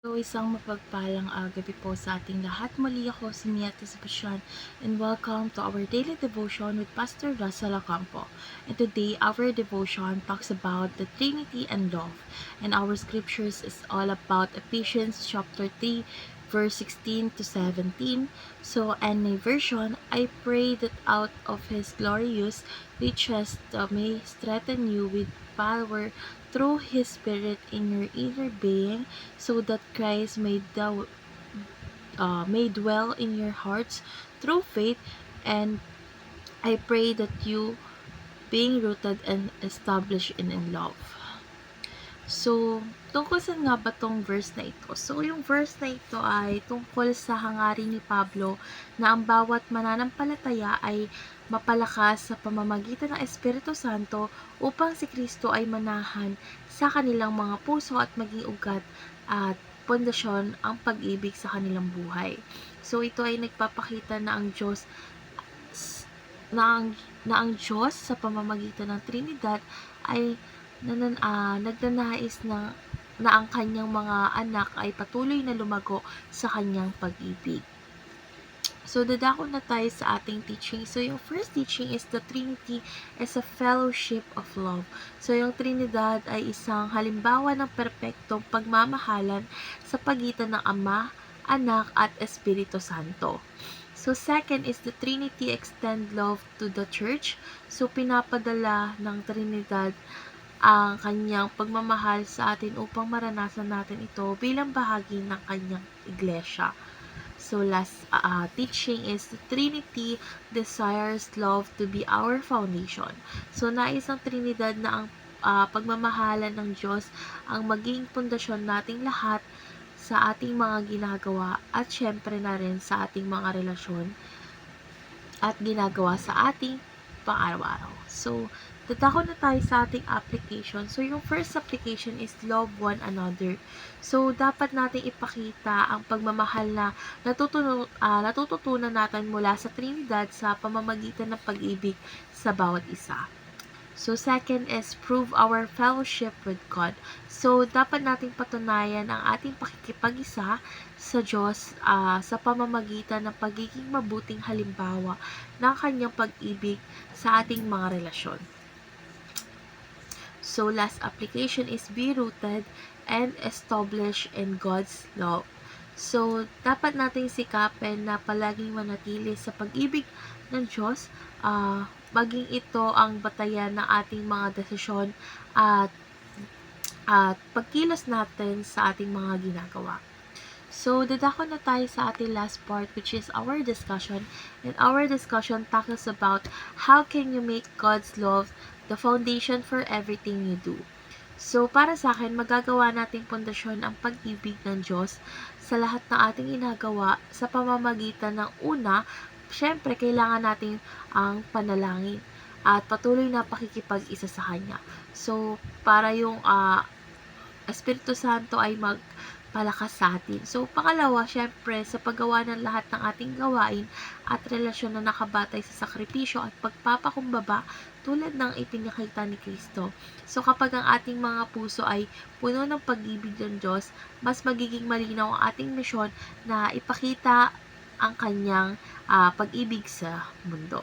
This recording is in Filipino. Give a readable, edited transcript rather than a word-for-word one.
So, isang mapagpalang gabi po sa ating lahat. Muli ako si Mia Tisbasyan and welcome to our daily devotion with Pastor Russell Ocampo. And today, our devotion talks about the Trinity and love. And our scriptures is all about Ephesians chapter 3, verse 16 to 17. So, any version, I pray that out of His glorious riches may strengthen you with power through His Spirit in your inner being, so that Christ may dwell in your hearts through faith. And I pray that you, being rooted and established in love. So, tungkol saan nga ba tong verse na ito? So, yung verse na ito ay tungkol sa hangarin ni Pablo na ang bawat mananampalataya ay mapalakas sa pamamagitan ng Espiritu Santo upang si Kristo ay manahan sa kanilang mga puso at maging ugat at pundasyon ang pag-ibig sa kanilang buhay. So, ito ay nagpapakita na ang Diyos na ang Diyos sa pamamagitan ng Trinidad ay nagnanais na ang kanyang mga anak ay patuloy na lumago sa kanyang pag-ibig. So, dadako na tayo sa ating teaching. So, yung first teaching is the Trinity is a fellowship of love. So, yung Trinidad ay isang halimbawa ng perpektong pagmamahalan sa pagitan ng Ama, Anak, at Espiritu Santo. So, second is the Trinity extend love to the Church. So, pinapadala ng Trinidad ang kanyang pagmamahal sa atin upang maranasan natin ito bilang bahagi ng kanyang iglesia. So, last teaching is the Trinity desires love to be our foundation. So, nais ang Trinidad na ang pagmamahalan ng Diyos ang maging pundasyon nating lahat sa ating mga ginagawa at syempre na rin sa ating mga relasyon at ginagawa sa ating pang-araw-araw. So, dadako na tayo sa ating application. So, yung first application is love one another. So, dapat nating ipakita ang pagmamahal na natututunan natin mula sa Trinidad sa pamamagitan ng pag-ibig sa bawat isa. So, second is prove our fellowship with God. So, dapat nating patunayan ang ating pakikipag-isa sa Diyos sa pamamagitan ng pagiging mabuting halimbawa ng kanyang pag-ibig sa ating mga relasyon. So, last application is be rooted and established in God's love. So, dapat nating sikapin na palaging manatili sa pag-ibig ng Diyos, maging ito ang batayan ng ating mga desisyon at pagkilos natin sa ating mga ginagawa. So, dadako na tayo sa ating last part, which is our discussion. And our discussion tackles about how can you make God's love the foundation for everything you do. So, para sa akin, magagawa nating pundasyon ang pag-ibig ng Diyos sa lahat ng ating ginagawa sa pamamagitan ng una, syempre, kailangan natin ang panalangin at patuloy na pakikipag-isa sa Kanya. So, para yung Espiritu Santo ay magpalakas sa atin. So, pangalawa, syempre, sa paggawa ng lahat ng ating gawain at relasyon na nakabatay sa sakripisyo at pagpapakumbaba tulad ng ipinakita ni Kristo. So, kapag ang ating mga puso ay puno ng pag-ibig ng Diyos, mas magiging malinaw ang ating misyon na ipakita ang kanyang pag-ibig sa mundo.